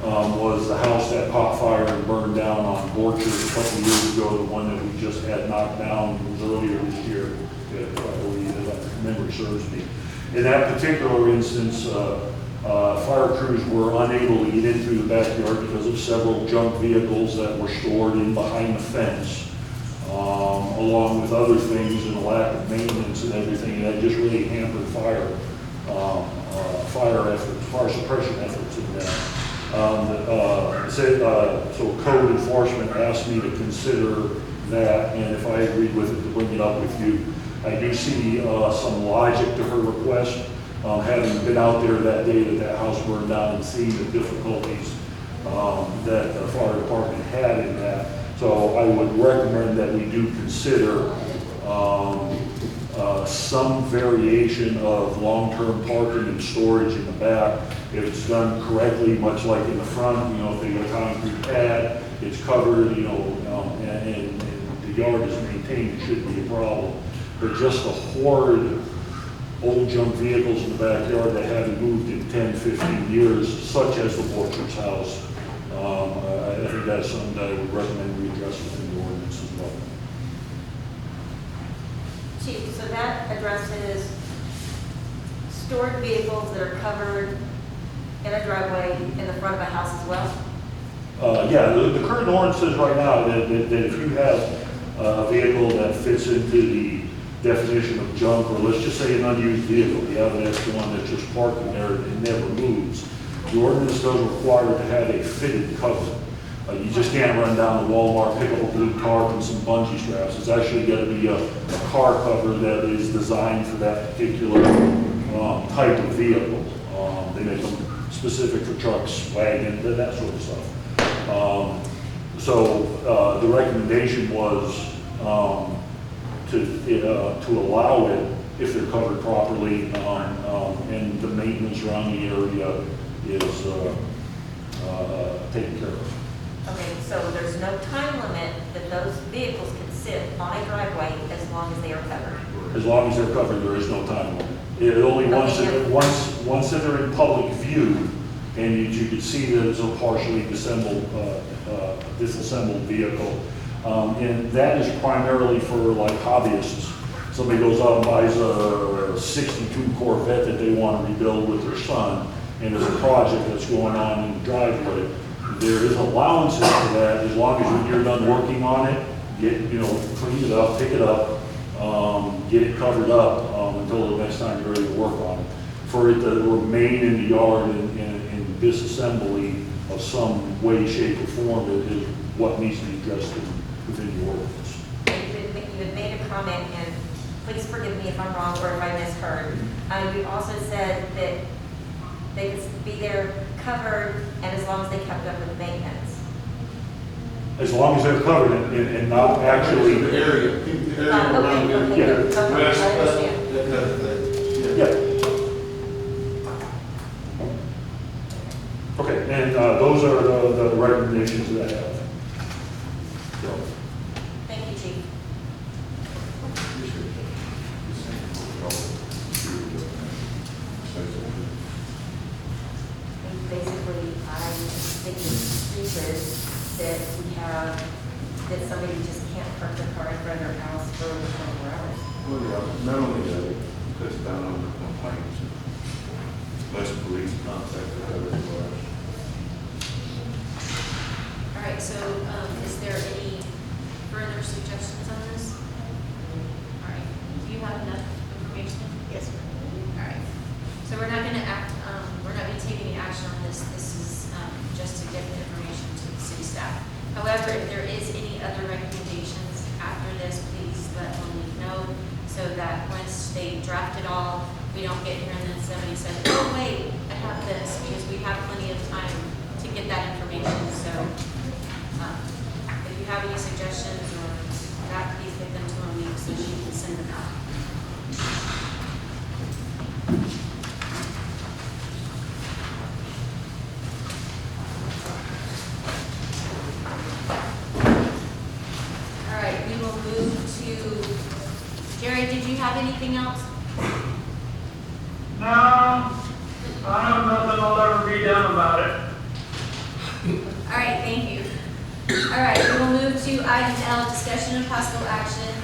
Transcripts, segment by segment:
was the house that caught fire and burned down on Orchard a couple of years ago, the one that we just had knocked down was earlier this year, if I believe, if memory serves me. In that particular instance, fire crews were unable to get in through the backyard because of several junk vehicles that were stored in behind the fence, along with other things and a lack of maintenance and everything. That just really hampered fire efforts, fire suppression efforts in that. So code enforcement asked me to consider that, and if I agreed with it, to bring it up with you. I do see some logic to her request, having been out there that day that house burned down and seeing the difficulties that the fire department had in that. So I would recommend that we do consider some variation of long-term parking and storage in the back. If it's done correctly, much like in the front, if they got a concrete pad, it's covered, and the yard is maintained, it shouldn't be a problem. But just the hoard old junk vehicles in the backyard that haven't moved in 10, 15 years, such as the Borchard's house, I think that's something that I would recommend we address within the ordinance as well. Chief, so that addresses stored vehicles that are covered in a driveway in the front of a house as well? Yeah, the current ordinance says right now that if you have a vehicle that fits into the definition of junk, or let's just say an unused vehicle, you have an extra one that's just parking there and never moves, the ordinance does require to have a fitted cover. You just can't run down to Walmart, pick up a blue tarp and some bungee straps. It's actually got to be a car cover that is designed for that particular type of vehicle. They make them specific for trucks, wagons, that sort of stuff. So the recommendation was to allow it if they're covered properly, and the maintenance around the area is taken care of. Okay, so there's no time limit that those vehicles can sit on a driveway as long as they are covered? As long as they're covered, there is no time limit. It only once that they're in public view, and you can see that it's a partially disassembled vehicle. And that is primarily for like hobbyists. Somebody goes out and buys a 62 Corvette that they want to rebuild with their son, and there's a project that's going on in the driveway. There is allowances for that as long as when you're done working on it, clean it up, pick it up, get it covered up until the next time you're ready to work on it. For it to remain in the yard in disassembly of some way, shape, or form is what needs to be addressed within the ordinance. You had made a comment, and please forgive me if I'm wrong or if I misheard. You also said that they could be there covered and as long as they kept up with maintenance. As long as they're covered and not actually. The area around it. Okay, Yeah. I understand. Yeah. Okay, and those are the recommendations that I have. So. Thank you, Chief. Basically, I think it's stupid that we have, that somebody just can't park their car in front of their house for 24 hours. Well, yeah, not only that, it cuts down on the complaints, less police contact with other cars. All right, so is there any further suggestions on this? All right, do you have enough information? Yes, sir. All right, so we're not going to act, we're not going to take any action on this. This is just to get the information to the city staff. However, if there is any other recommendations after this, please let me know so that once they draft it all, we don't get here and then somebody says, oh wait, I have this, because we have plenty of time to get that information. So if you have any suggestions or that, please get them to Monique so she can send them out. All right, we will move to, Jerry, did you have anything else? No, I know nothing will ever be done about it. item L, discussion and possible action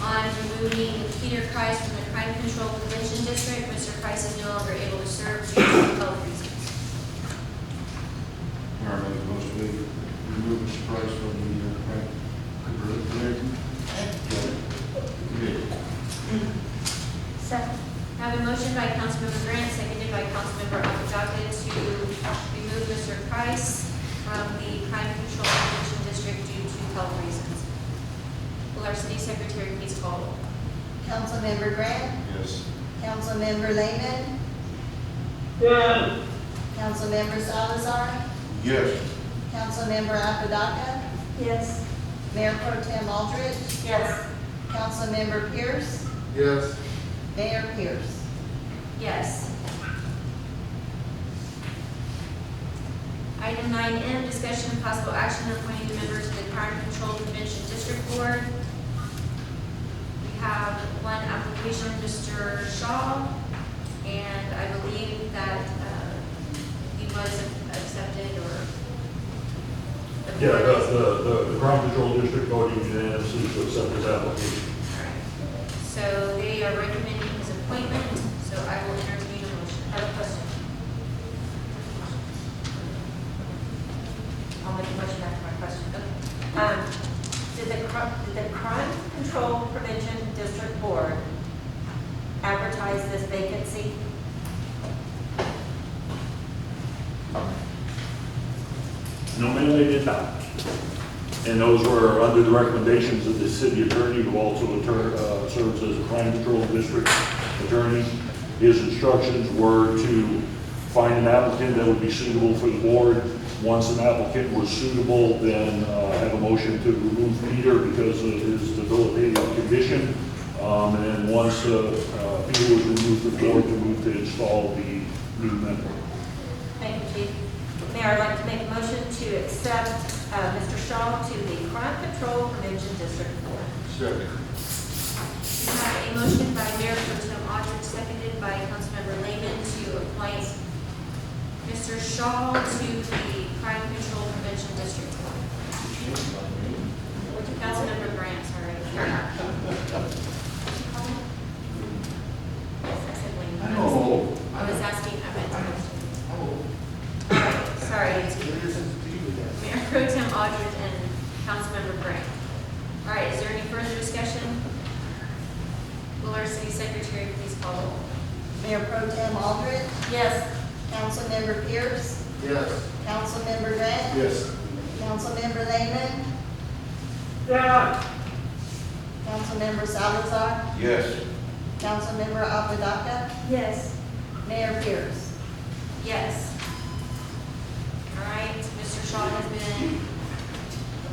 on removing Peter Price from the Crime Control Prevention District. Mr. Price is no longer able to serve due to health reasons. Mayor, make a motion to remove Mr. Price from the crime committee. Second. I have a motion by Councilmember Grant, seconded by Councilmember Amadaka to remove Mr. Price from the Crime Control Prevention District due to health reasons. Will our city secretary please call roll? Councilmember Grant, Yes. Councilmember Lehman, Yeah. Councilmember Salazar, Yes. Councilmember Apodaca, Yes. Mayor Pro Tem Aldridge, Yes. Councilmember Pierce, Yes. Mayor Pierce. Yes. Item 9M, discussion and possible action on appointing members of the Crime Control Prevention District Board. We have one application, Mr. Shaw, and I believe that he was accepted or. Yeah, the crime control district voted unanimously to accept this application. Alright. So they are recommending his appointment, so I will entertain a motion. I have a question. I'll make a motion after my question. Did the Crime Control Prevention District Board advertise this vacancy? No, ma'am, they did not. And those were under the recommendations of the city attorney, who also serves as a crime control district attorney. His instructions were to find an applicant that would be suitable for the board. Once an applicant was suitable, then have a motion to remove Peter because of his debilitating condition. And then once Peter was removed from the board, to move to install the new member. Thank you, Chief. Mayor, I'd like to make a motion to accept Mr. Shaw to the Crime Control Prevention District Board. Second. We have a motion by Mayor Pro Tem Aldridge, seconded by Councilmember Lehman to appoint Mr. Shaw to the Crime Control Prevention District Board. Councilmember Grant, sorry. Yes, I said Lehman. I was asking, I meant to. Sorry, Mayor Pro Tem Aldridge and Councilmember Grant. All right, is there any further discussion? Will our city secretary please call roll? Mayor Pro Tem Aldridge, Yes. Councilmember Pierce, Yes. Councilmember Grant, Yes. Councilmember Lehman, Yeah. Councilmember Salazar, Yes. Councilmember Apodaca, Yes. Mayor Pierce. Yes. All right, Mr. Shaw has been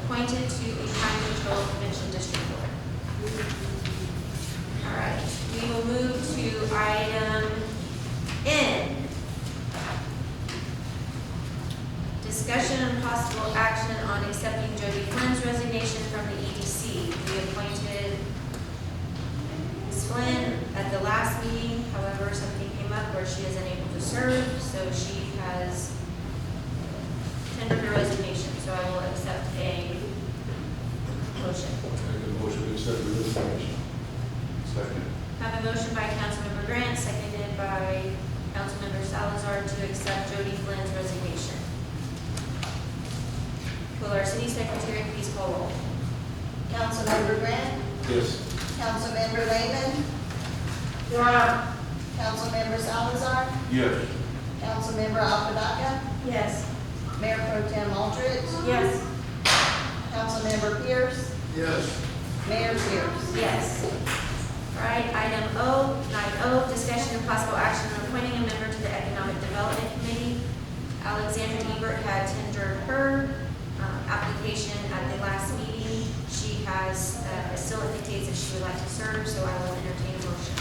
appointed to the Crime Control Prevention District Board. All right, we will move to item N. Discussion and possible action on accepting Jody Flynn's resignation from the EDC. We appointed Ms. Flynn at the last meeting, however, something came up where she is unable to serve, so she has tendered her resignation, so I will accept a motion. Make a motion to accept the resignation. Second. I have a motion by Councilmember Grant, seconded by Councilmember Salazar to accept Jody Flynn's resignation. Will our city secretary please call roll? Councilmember Grant, Yes. Councilmember Lehman, Yeah. Councilmember Salazar, Yes. Councilmember Apodaca, Yes. Mayor Pro Tem Aldridge, Yes. Councilmember Pierce, Yes. Mayor Pierce. Yes. All right, item O, 9O, discussion and possible action on appointing a member to the Economic Development Committee. Alexandra Ebert had tendered her application at the last meeting. She has, still indicates that she would like to serve, so I will entertain a motion.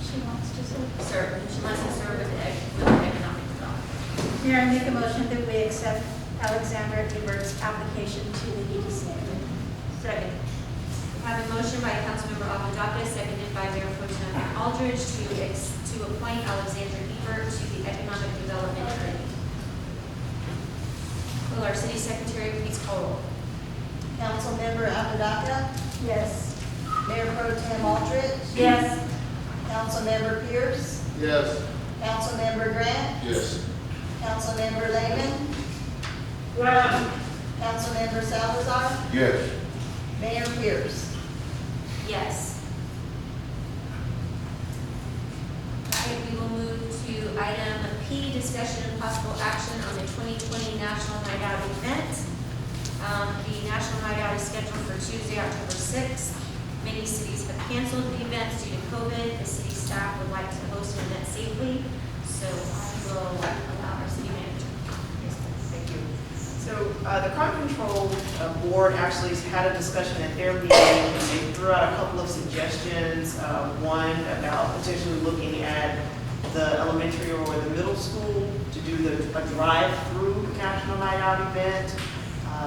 She wants to serve. She wants to serve with the Economic Development. Mayor, I make a motion that we accept Alexandra Ebert's application to the EDC. Second. I have a motion by Councilmember Apodaca, seconded by Mayor Pro Tem Aldridge to appoint Alexandra Ebert to the Economic Development Committee. Will our city secretary please please call roll. Councilmember Apodaca, Yes. Mayor Pro Tem Aldrich, Yes. Councilmember Pierce, Yes. Councilmember Grant, Yes. Councilmember Lehman, Councilmember Salazar, Yes. Mayor Pierce. Yes. All right, we will move to item P, discussion and possible action on the 2020 National Night Out event. The National Night Out is scheduled for Tuesday, October 6th. Many cities have canceled the events due to COVID. The city staff would like to host an event safely, so I will allow our city manager. Thank you. So the crime control board actually has had a discussion at their meeting, and they threw out a couple of suggestions. One about potentially looking at the elementary or the middle school to do a drive-through National Night Out event.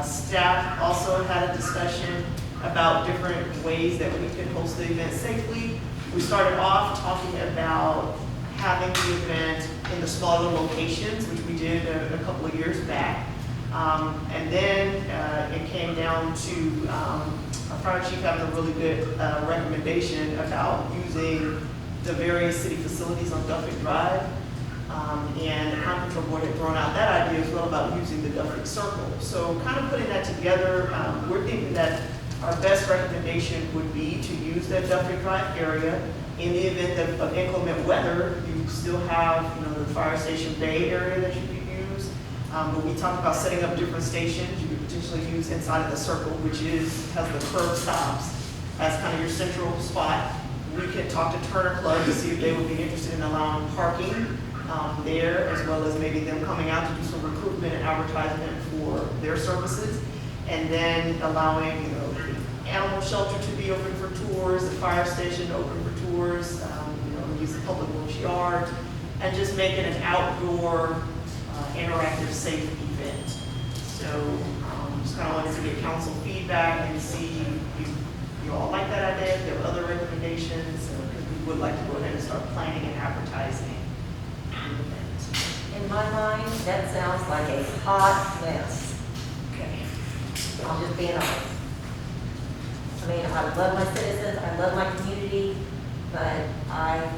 Staff also had a discussion about different ways that we could host the event safely. We started off talking about having the event in the smaller locations, which we did a couple of years back. And then it came down to our fire chief having a really good recommendation about using the various city facilities on Duffield Drive. And the crime control board had thrown out that idea as well about using the Duffield Circle. So kind of putting that together, we're thinking that our best recommendation would be to use that Duffield Drive area. In the event of inclement weather, you still have, the fire station bay area that you could use. But we talked about setting up different stations. You could potentially use inside of the circle, which has the curb stops as kind of your central spot. We could talk to Turner Club to see if they would be interested in allowing parking there, as well as maybe them coming out to do some recruitment and advertisement for their services. And then allowing, the animal shelter to be open for tours, the fire station open for tours, use the public works yard, and just making an outdoor, interactive, safe event. So, just kind of wanted to get council feedback and see if you all like that idea, if there are other recommendations, because we would like to go ahead and start planning and advertising the event. In my mind, that sounds like a hot mess. Okay. I'm just being honest. I mean, I love my citizens, I love my community, but I